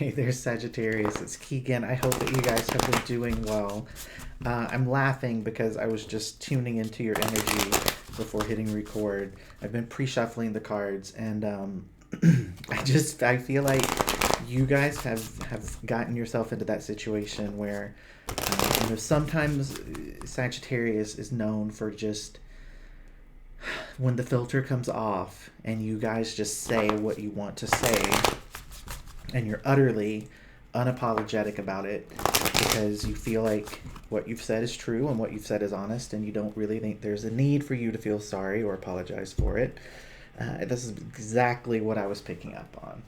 Hey there, Sagittarius. It's Keegan. I hope that you guys have been doing well. I'm laughing because I was just tuning into your energy before hitting record. I've been pre-shuffling the cards, and I feel like you guys have gotten yourself into that situation where sometimes Sagittarius is known for just when the filter comes off and you guys just say what you want to say and you're utterly unapologetic about it because you feel like what you've said is true and what you've said is honest, and you don't really think there's a need for you to feel sorry or apologize for it. This is exactly what I was picking up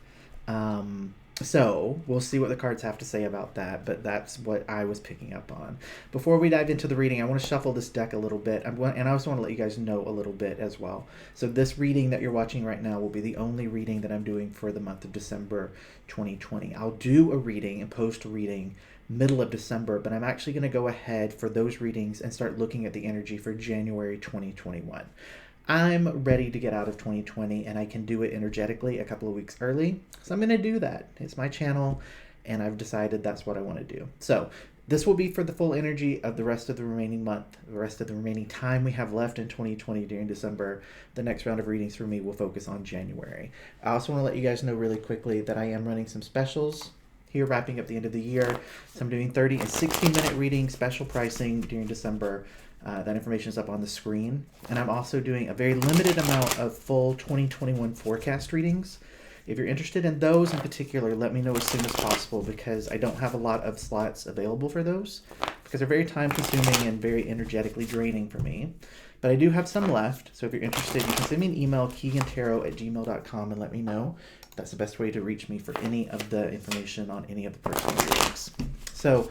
on. So we'll see what the cards have to say about that, but that's what I was picking up on. Before we dive into the reading, I want to shuffle this deck a little bit, and I also want to let you guys know a little bit as well. So this reading that you're watching right now will be the only reading that I'm doing for the month of December 2020. I'll do a reading and post a reading middle of December, but I'm actually going to go ahead for those readings and start looking at the energy for January 2021. I'm ready to get out of 2020, and I can do it energetically a couple of weeks early. So I'm going to do that. It's my channel, and I've decided that's what I want to do. So this will be for the full energy of the rest of the remaining month, the rest of the remaining time we have left in 2020 during December. The next round of readings for me will focus on January. I also want to let you guys know really quickly that I am running some specials here, wrapping up the end of the year. So I'm doing 30 and 60-minute readings, special pricing during December. That information is up on the screen. And I'm also doing a very limited amount of full 2021 forecast readings. If you're interested in those in particular, let me know as soon as possible, because I don't have a lot of slots available for those because they're very time consuming and very energetically draining for me. But I do have some left. So if you're interested, you can send me an email, keaghantarot@gmail.com, and let me know. That's the best way to reach me for any of the information on any of the personal readings. So,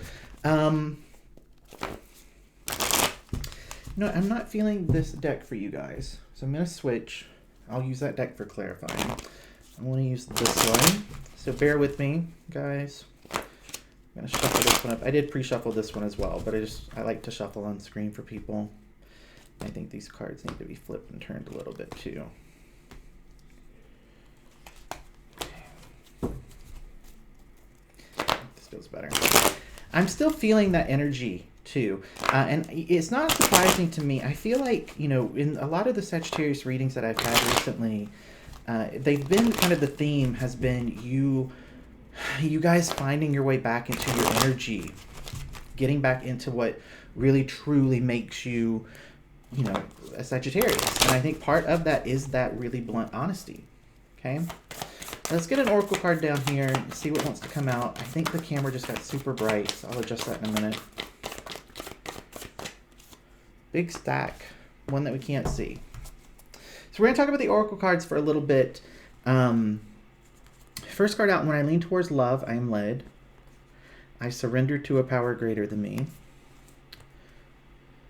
no, I'm not feeling this deck for you guys. So I'm going to switch. I'll use that deck for clarifying. I want to use this one. So bear with me, guys. I'm going to shuffle this one up. I did pre-shuffle this one as well, but I like to shuffle on screen for people. I think these cards need to be flipped and turned a little bit too. This feels better. I'm still feeling that energy too. And it's not surprising to me. I feel like, in a lot of the Sagittarius readings that I've had recently, they've been kind of, the theme has been you guys finding your way back into your energy, getting back into what really truly makes you, a Sagittarius. And I think part of that is that really blunt honesty. Okay. Let's get an oracle card down here and see what wants to come out. I think the camera just got super bright, so I'll adjust that in a minute. Big stack, one that we can't see. So we're going to talk about the oracle cards for a little bit. First card out, when I lean towards love, I am led. I surrender to a power greater than me.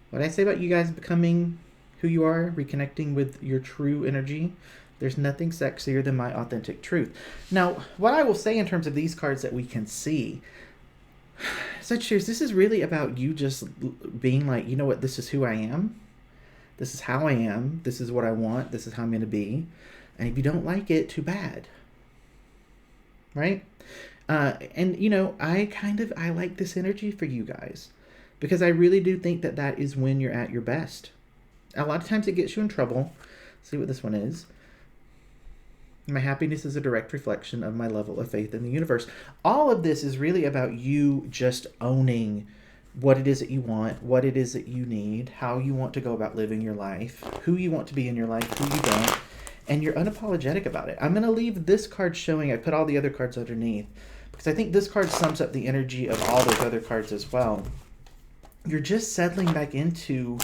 What I say about you guys becoming who you are, reconnecting with your true energy. There's nothing sexier than my authentic truth. Now, what I will say in terms of these cards that we can see, Sagittarius, this is really about you just being like, you know what, this is who I am. This is how I am. This is what I want. This is how I'm going to be. And if you don't like it, too bad. Right? And, I like this energy for you guys, because I really do think that that is when you're at your best. A lot of times it gets you in trouble. Let's see what this one is. My happiness is a direct reflection of my level of faith in the universe. All of this is really about you just owning what it is that you want, what it is that you need, how you want to go about living your life, who you want to be in your life, who you don't, and you're unapologetic about it. I'm going to leave this card showing. I put all the other cards underneath because I think this card sums up the energy of all those other cards as well. You're just settling back into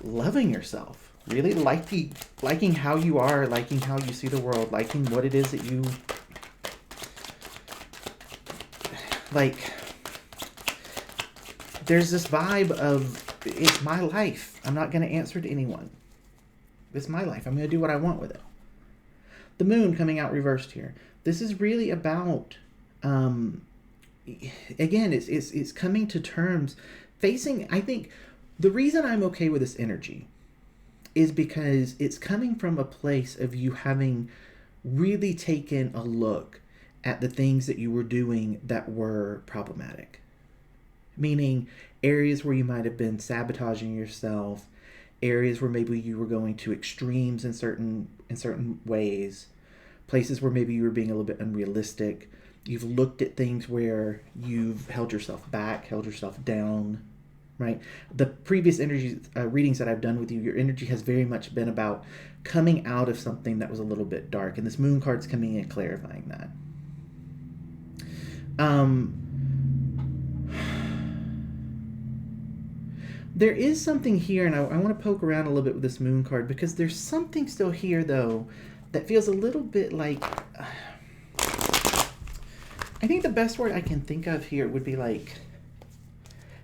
loving yourself. Really liking how you are, liking how you see the world, liking what it is that you like. There's this vibe of, it's my life. I'm not going to answer to anyone. It's my life. I'm going to do what I want with it. The moon coming out reversed here. This is really about, again, it's coming to terms, facing, I think, the reason I'm okay with this energy is because it's coming from a place of you having really taken a look at the things that you were doing that were problematic. Meaning areas where you might have been sabotaging yourself, areas where maybe you were going to extremes in certain ways, places where maybe you were being a little bit unrealistic. You've looked at things where you've held yourself back, held yourself down, right? The previous energy readings that I've done with you, your energy has very much been about coming out of something that was a little bit dark, and this moon card's coming in clarifying that. There is something here, and I want to poke around a little bit with this moon card, because there's something still here, though, that feels a little bit like... I think the best word I can think of here would be like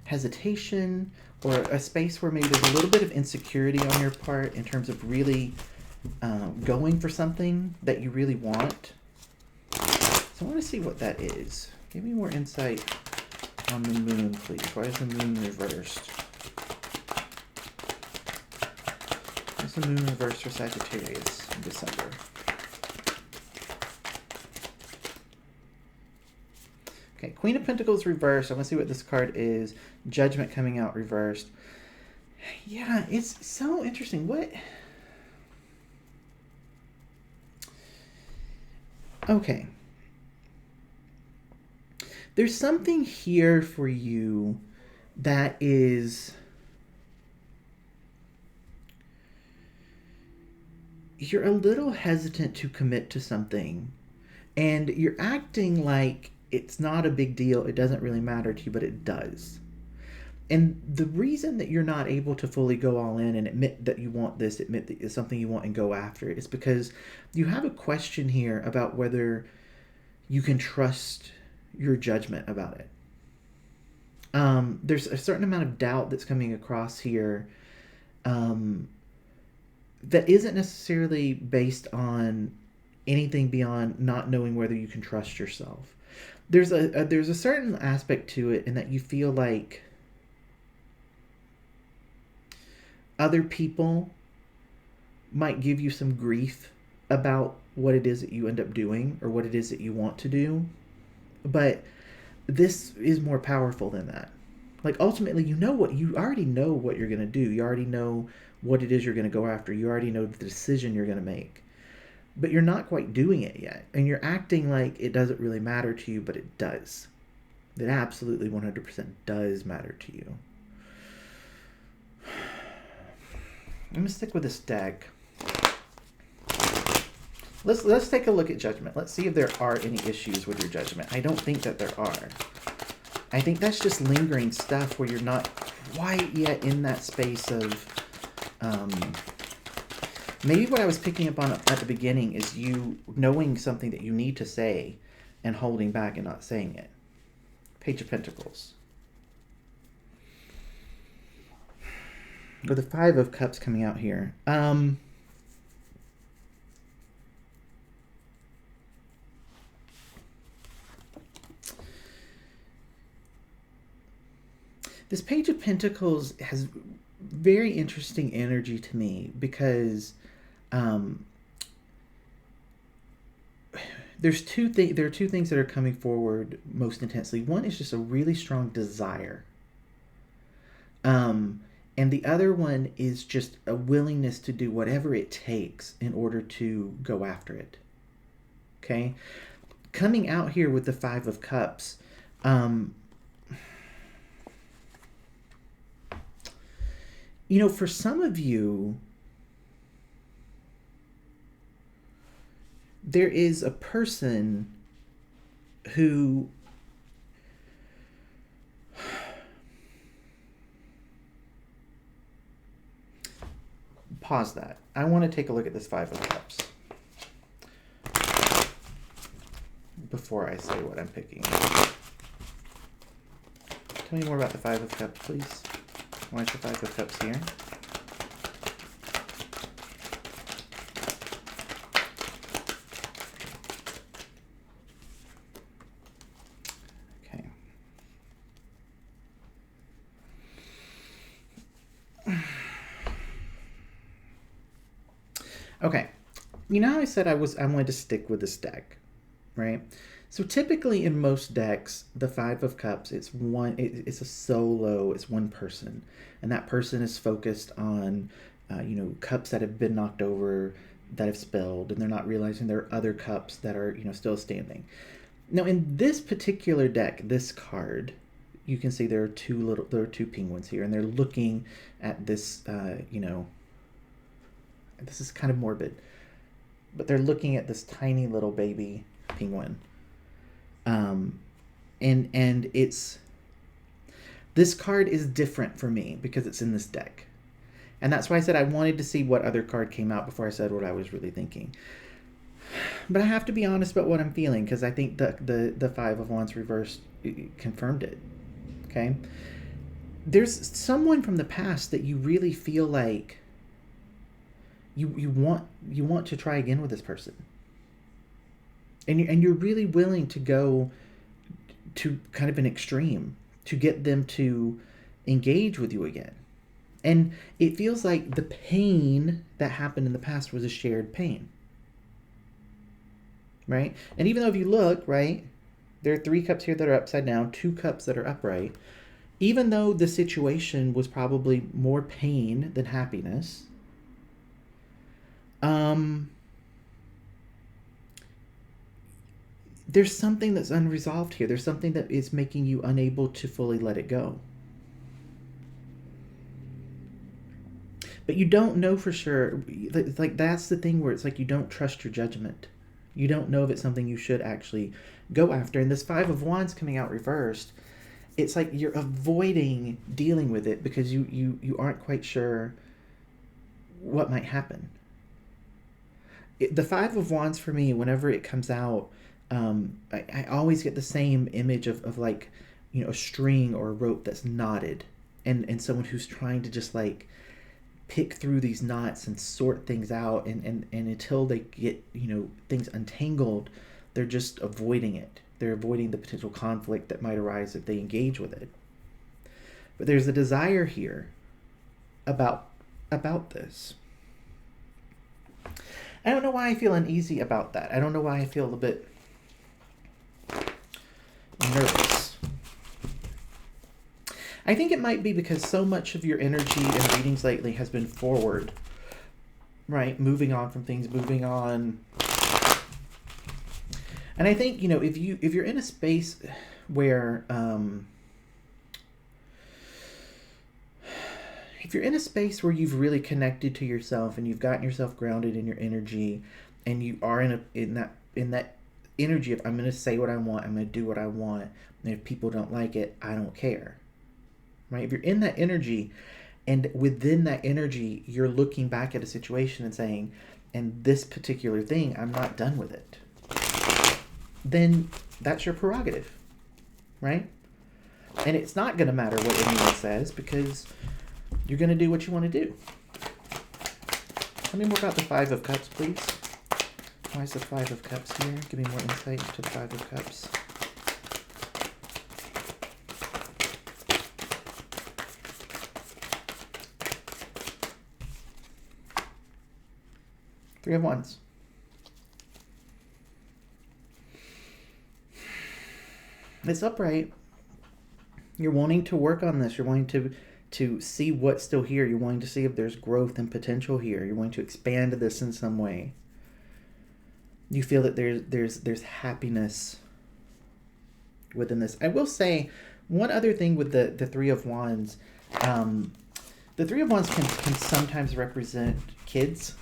hesitation, or a space where maybe there's a little bit of insecurity on your part in terms of really going for something that you really want. So I want to see what that is. Give me more insight on the moon, please. Why is the moon reversed? What's the moon reversed for Sagittarius in December? Okay, Queen of Pentacles reversed. I want to see what this card is. Judgment coming out reversed. Yeah, it's so interesting. What? Okay. There's something here for you that is... You're a little hesitant to commit to something, and you're acting like it's not a big deal, it doesn't really matter to you, but it does. And the reason that you're not able to fully go all in and admit that you want this, admit that it's something you want and go after it, is because you have a question here about whether you can trust your judgment about it. There's a certain amount of doubt that's coming across here that isn't necessarily based on anything beyond not knowing whether you can trust yourself. There's a certain aspect to it in that you feel like other people might give you some grief about what it is that you end up doing or what it is that you want to do. But this is more powerful than that. Like, ultimately, you already know what you're going to do. You already know what it is you're going to go after. You already know the decision you're going to make. But you're not quite doing it yet. And you're acting like it doesn't really matter to you, but it does. It absolutely 100% does matter to you. I'm going to stick with this deck. Let's take a look at judgment. Let's see if there are any issues with your judgment. I don't think that there are. I think that's just lingering stuff where you're not quite yet in that space of... maybe what I was picking up on at the beginning is you knowing something that you need to say and holding back and not saying it. Page of Pentacles. With the Five of Cups coming out here. This Page of Pentacles has very interesting energy to me because there are two things that are coming forward most intensely. One is just a really strong desire. And the other one is just a willingness to do whatever it takes in order to go after it. Okay? Coming out here with the Five of Cups, you know, for some of you, there is a person who pause that. I want to take a look at this Five of Cups before I say what I'm picking. Tell me more about the Five of Cups, please. Why is the Five of Cups here? Okay. You know how I said I wanted to stick with this deck, right? So typically in most decks, the Five of Cups, it's a solo, it's one person. And that person is focused on, cups that have been knocked over, that have spilled, and they're not realizing there are other cups that are, still standing. Now in this particular deck, this card, you can see there are two penguins here, and they're looking at this, this is kind of morbid, but they're looking at this tiny little baby penguin. And it's, this card is different for me because it's in this deck. And that's why I said I wanted to see what other card came out before I said what I was really thinking. But I have to be honest about what I'm feeling, because I think the Five of Wands reversed confirmed it. Okay? There's someone from the past that you really feel like you want to try again with this person. And you're really willing to go to kind of an extreme to get them to engage with you again. And it feels like the pain that happened in the past was a shared pain. Right? And even though if you look, right, there are 3 cups here that are upside down, 2 cups that are upright. Even though the situation was probably more pain than happiness, there's something that's unresolved here. There's something that is making you unable to fully let it go. But you don't know for sure. Like, that's the thing where it's like you don't trust your judgment. You don't know if it's something you should actually go after. And this Five of Wands coming out reversed, it's like you're avoiding dealing with it because you aren't quite sure what might happen. The Five of Wands for me, whenever it comes out, I always get the same image of like, a string or a rope that's knotted, and someone who's trying to just like pick through these knots and sort things out, and until they get, things untangled, they're just avoiding it. They're avoiding the potential conflict that might arise if they engage with it. But there's a desire here about this. I don't know why I feel uneasy about that. I don't know why I feel a bit nervous. I think it might be because so much of your energy in readings lately has been forward, right? Moving on from things, moving on. And I think, if you're in a space where, if you're in a space where you've really connected to yourself and you've gotten yourself grounded in your energy, and you are in that energy of, I'm going to say what I want, I'm going to do what I want, and if people don't like it, I don't care. Right? If you're in that energy, and within that energy, you're looking back at a situation and saying, and this particular thing, I'm not done with it, then that's your prerogative, right? And it's not going to matter what anyone says, because you're going to do what you want to do. Tell me more about the Five of Cups, please. Why is the Five of Cups here? Give me more insight into the Five of Cups. Three of Wands. It's upright. You're wanting to work on this. You're wanting to see what's still here. You're wanting to see if there's growth and potential here. You're wanting to expand this in some way. You feel that there's happiness within this. I will say one other thing with the Three of Wands. The Three of Wands can sometimes represent kids.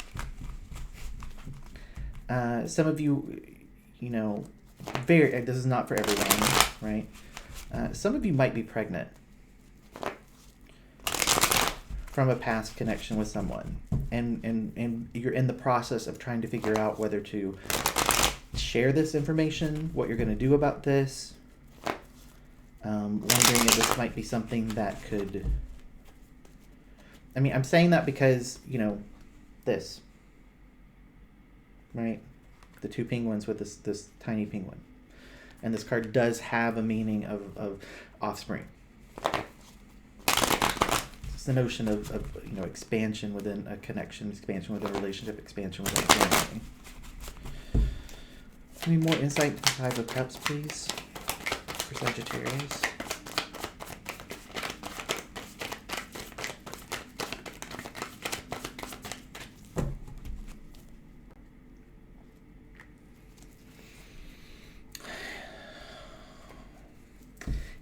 Some of you, this is not for everyone, right? Some of you might be pregnant from a past connection with someone, and you're in the process of trying to figure out whether to share this information, what you're going to do about this, wondering if this might be something that could, I'm saying that because, this, right? The 2 penguins with this tiny penguin. And this card does have a meaning of offspring. It's the notion of expansion within a connection, expansion within a relationship, expansion within a family. Give me more insight into the Five of Cups, please, for Sagittarius.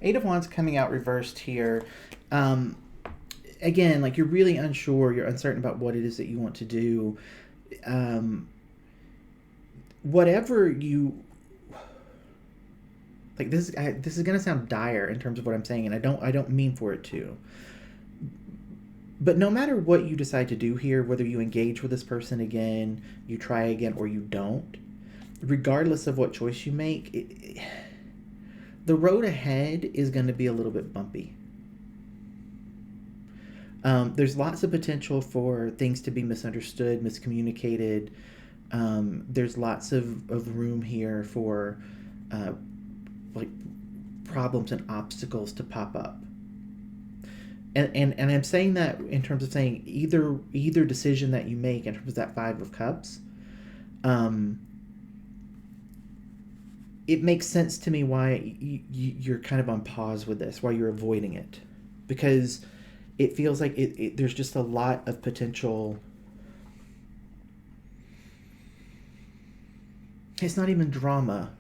Eight of Wands coming out reversed here. Again, like you're really unsure, you're uncertain about what it is that you want to do. Whatever you like, this is gonna sound dire in terms of what I'm saying, and I don't mean for it to. But no matter what you decide to do here, whether you engage with this person again, you try again, or you don't, regardless of what choice you make, the road ahead is going to be a little bit bumpy. There's lots of potential for things to be misunderstood, miscommunicated. There's lots of room here for like problems and obstacles to pop up. And I'm saying that in terms of saying either decision that you make in terms of that Five of Cups, it makes sense to me why you're kind of on pause with this, why you're avoiding it. Because it feels like there's just a lot of potential. It's not even drama.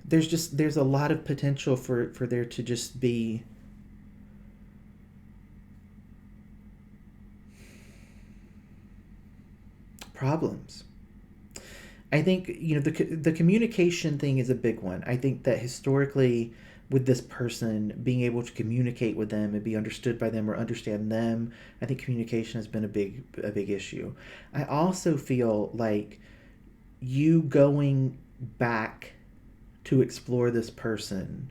There's a lot of potential for there to just be problems. I think, the communication thing is a big one. I think that historically, with this person, being able to communicate with them and be understood by them or understand them, I think communication has been a big issue. I also feel like you going back to explore this person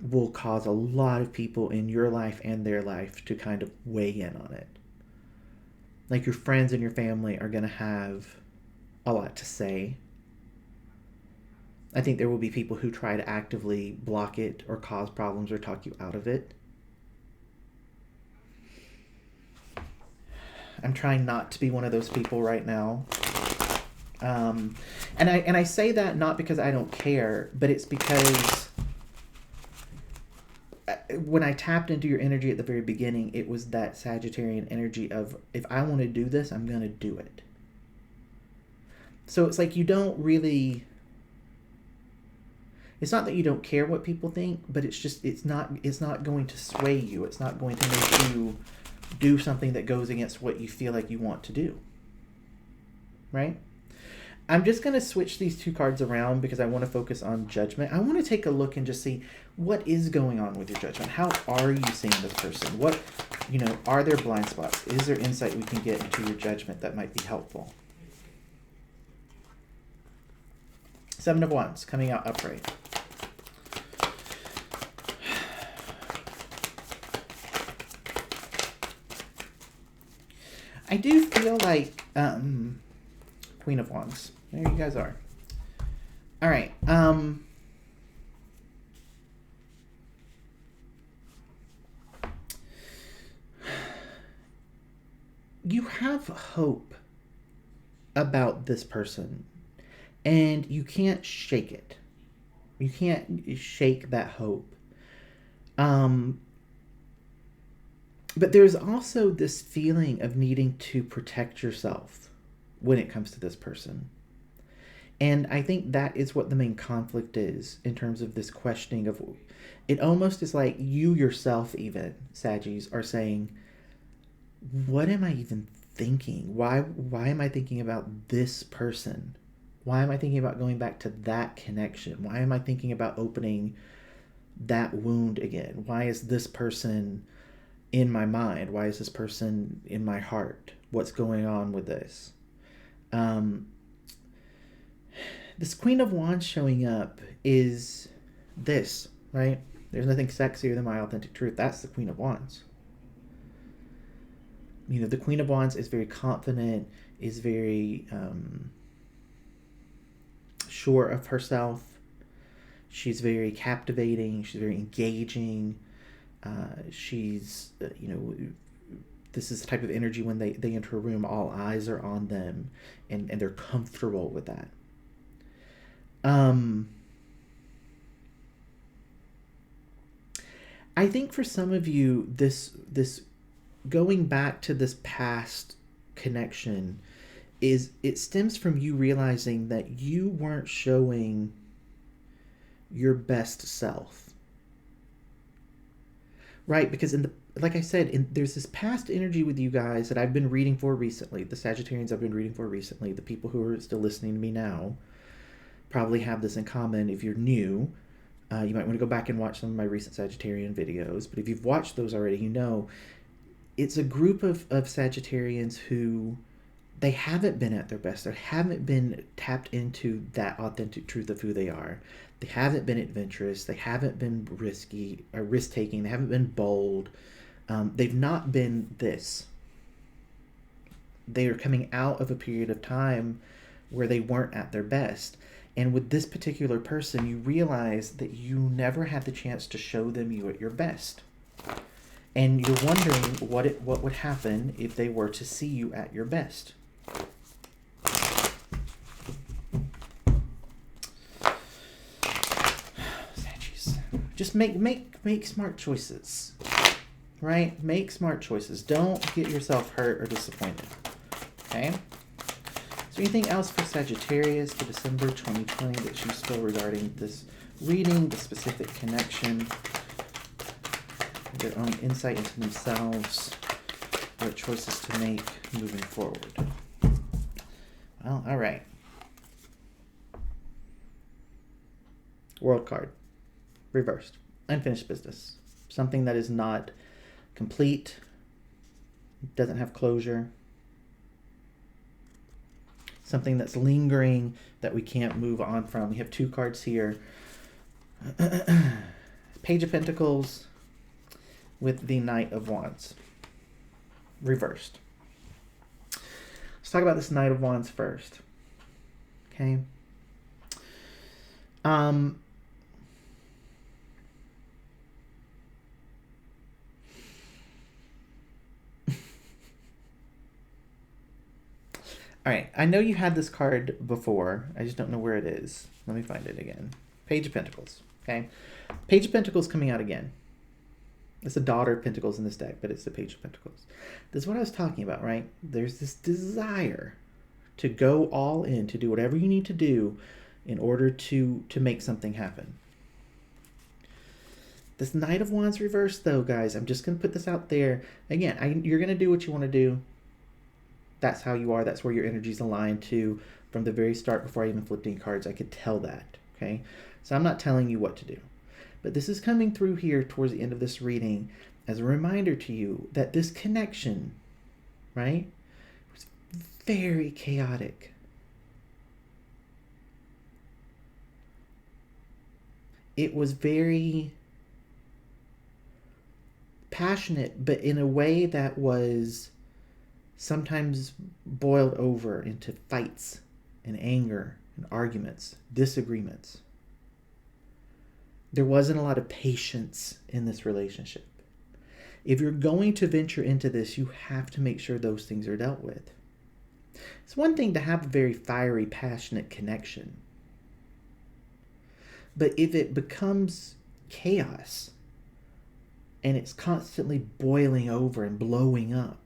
will cause a lot of people in your life and their life to kind of weigh in on it. Like your friends and your family are going to have a lot to say. I think there will be people who try to actively block it or cause problems or talk you out of it. I'm trying not to be one of those people right now. And I say that not because I don't care, but it's because when I tapped into your energy at the very beginning, it was that Sagittarian energy of, if I want to do this, I'm going to do it. So it's like you don't really... It's not that you don't care what people think, but it's just, it's not going to sway you. It's not going to make you do something that goes against what you feel like you want to do. Right? I'm just going to switch these two cards around because I want to focus on Judgment. I want to take a look and just see what is going on with your Judgment. How are you seeing this person? What, are there blind spots? Is there insight we can get into your Judgment that might be helpful? Seven of Wands coming out upright. I do feel like Queen of Wands. There you guys are. All right. You have hope about this person, and you can't shake it. You can't shake that hope. But there's also this feeling of needing to protect yourself when it comes to this person. And I think that is what the main conflict is in terms of this questioning of... It almost is like you yourself even, Saggies, are saying, what am I even thinking? Why am I thinking about this person? Why am I thinking about going back to that connection? Why am I thinking about opening that wound again? Why is this person in my mind? Why is this person in my heart? What's going on with this? This Queen of Wands showing up is this, right? There's nothing sexier than my authentic truth. That's the Queen of Wands. The Queen of Wands is very confident, is very sure of herself. She's very captivating. She's very engaging. She's, this is the type of energy when they enter a room, all eyes are on them, and they're comfortable with that. I think for some of you, this going back to this past connection it stems from you realizing that you weren't showing your best self. Right? Because like I said, there's this past energy with you guys that I've been reading for recently. The Sagittarians I've been reading for recently, the people who are still listening to me now, probably have this in common. If you're new, you might want to go back and watch some of my recent Sagittarian videos. But if you've watched those already, you know it's a group of Sagittarians who they haven't been at their best. They haven't been tapped into that authentic truth of who they are. They haven't been adventurous. They haven't been risky or risk taking. They haven't been bold. They've not been this. They are coming out of a period of time where they weren't at their best. And with this particular person, you realize that you never had the chance to show them you at your best. And you're wondering what would happen if they were to see you at your best. Just make smart choices, right? Make smart choices. Don't get yourself hurt or disappointed, okay? Is there anything else for Sagittarius for December 2020 that you feel regarding this reading, the specific connection, their own insight into themselves, what choices to make moving forward? Well, all right. World card. Reversed. Unfinished business. Something that is not complete, doesn't have closure. Something that's lingering that we can't move on from. We have two cards here. Page of Pentacles with the Knight of Wands. Reversed. Let's talk about this Knight of Wands first. Okay. All right, I know you had this card before. I just don't know where it is. Let me find it again. Page of Pentacles, okay? Page of Pentacles coming out again. It's the daughter of Pentacles in this deck, but it's the Page of Pentacles. This is what I was talking about, right? There's this desire to go all in, to do whatever you need to do in order to make something happen. This Knight of Wands reversed, though, guys, I'm just going to put this out there. Again, you're going to do what you want to do. That's how you are. That's where your energy's aligned to. From the very start, before I even flipped any cards, I could tell that, okay? So I'm not telling you what to do. But this is coming through here towards the end of this reading as a reminder to you that this connection, right, was very chaotic. It was very passionate, but in a way that was sometimes boiled over into fights and anger and arguments, disagreements. There wasn't a lot of patience in this relationship. If you're going to venture into this, you have to make sure those things are dealt with. It's one thing to have a very fiery, passionate connection. But if it becomes chaos and it's constantly boiling over and blowing up,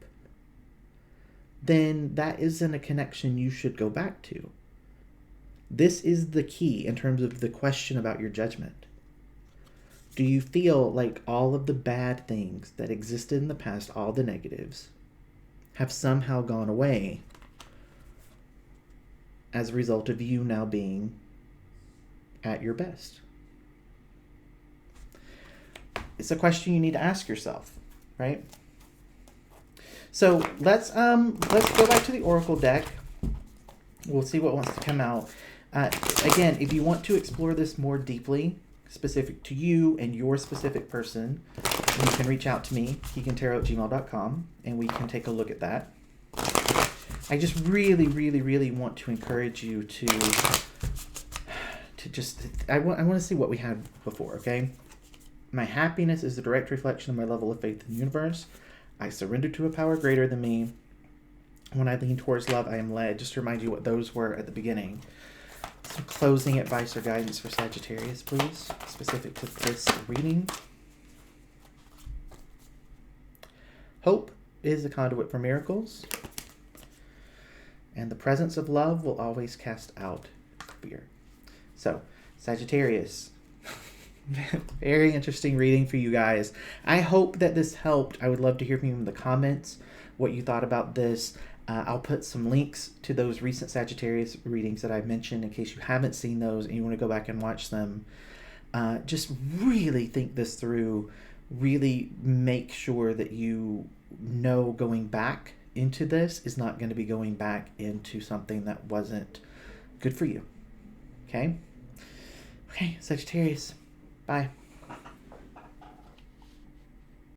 then that isn't a connection you should go back to. This is the key in terms of the question about your judgment. Do you feel like all of the bad things that existed in the past, all the negatives, have somehow gone away as a result of you now being at your best? It's a question you need to ask yourself, right? So let's go back to the Oracle deck. We'll see what wants to come out. Again, if you want to explore this more deeply, specific to you and your specific person, you can reach out to me, KeaghanTarot@gmail.com, and we can take a look at that. I just really, really, really want to encourage you to just, I want to see what we had before, okay? My happiness is a direct reflection of my level of faith in the universe. I surrender to a power greater than me. When I lean towards love, I am led. Just to remind you what those were at the beginning. Some closing advice or guidance for Sagittarius, please, specific to this reading. Hope is the conduit for miracles, and the presence of love will always cast out fear. So, Sagittarius, very interesting reading for you guys. I hope that this helped. I would love to hear from you in the comments what you thought about this. I'll put some links to those recent Sagittarius readings that I mentioned in case you haven't seen those and you want to go back and watch them. Just really think this through. Really make sure that you know going back into this is not going to be going back into something that wasn't good for you. Okay? Okay, Sagittarius. Bye.